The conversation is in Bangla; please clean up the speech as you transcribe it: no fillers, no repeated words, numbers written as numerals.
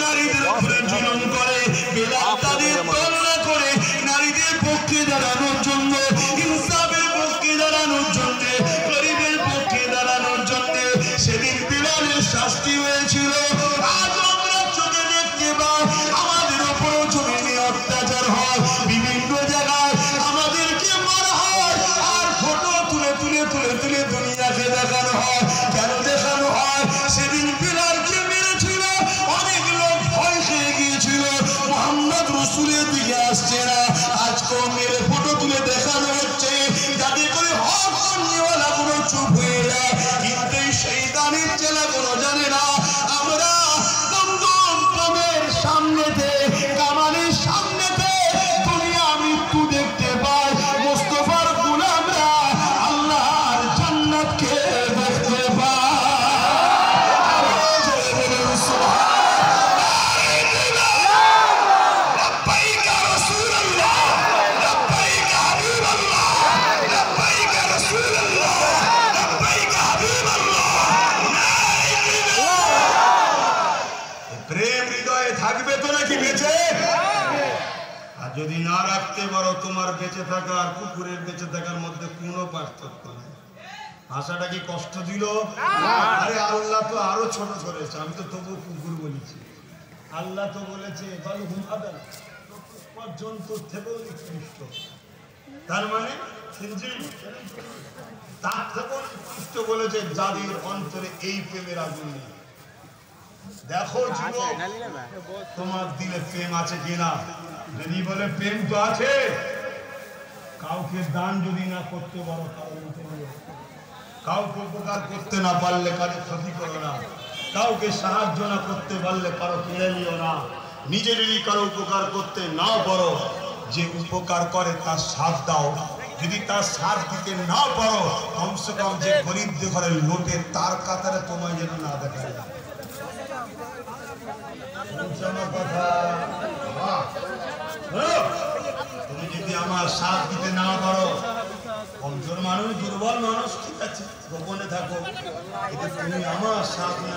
নারীদের উপরে জুলুম করে, বেলাল তাদের তুলনা করে নারীদের পক্ষে দাঁড়ানোর জন্য, ইনসাফের পক্ষে দাঁড়ানোর জন্য, গরিবের পক্ষে দাঁড়ানোর জন্য সেদিন বেলালের শাস্তি হয়েছিল। আজ আমরা চোখে দেখতে পাই আমাদের উপরও জমিনে অত্যাচার হয়, বিভিন্ন জায়গায় আমাদেরকে মারা হয়, আর ফটো তুলে তুলে তুলে তুলে দুনিয়াকে দেখানো হয়। কেন দেখানো হয়? সেদিন বেলালকে মেরেছিল, অনেক লোক ভয় খেয়ে গিয়েছিল, মুহাম্মদ রাসূলের দিকে আসছে না। আজকেও মেরে ফটো তুলে দেখানো হচ্ছে যাতে করে হক নিওয়ালা কোনো চুপ হয়ে যায়। কিন্তু এই শয়তানের চেলাগুলো জানে না আমরা দমদম পমের সামনেতে, কামানের সামনেতে দুনিয়া মৃত্যু দেখতে পাই, মুস্তাফার গোলামরা আল্লাহর জান্নাতকে দেখতে পায়। প্রেম হৃদয়ে থাকবে তো নাকি বেঁচে? আর যদি না রাখতে পারো, তোমার বেঁচে থাকা আর কুকুরের বেঁচে থাকার মধ্যে কোনো পার্থক্য নেই। ভাষাটা কি কষ্ট দিল? আরে আল্লাহ তো আরো ছোট করেছে, আমি তো তবু কুকুর বলেছি। আল্লাহ তো বলেছে জন্তুর থেকেও নিকৃষ্ট, তার মানে তার থেকেও নিকৃষ্ট বলেছে যাদের অন্তরে এই প্রেমের আগুন নেই। দেখো যুবক, তোমার দিলে প্রেম আছে কিনা? যদি বলে প্রেম তো আছে, কাউকে দান যদি না করতে পারো, কাউকে উপকার করতে না পারলে কারো ক্ষতি করো না, কাউকে সাহায্য না করতে পারলে কারো কেড়ে নিও না। নিজে যদি কারো উপকার করতে না পারো, যে উপকার করে তার সাথ দাও। যদি তার সাথ দিতে না পারো, কমসে কম যে গরিবদের ঘরে লোটে তার কাতারে তোমায় যেন না দেখা যায়। তুমি যদি আমার সাথ দিতে না পারো, কমজোর মানুষ, দুর্বল মানুষ, ঠিক আছে গোপনে থাকো, কিন্তু তুমি আমার সাথ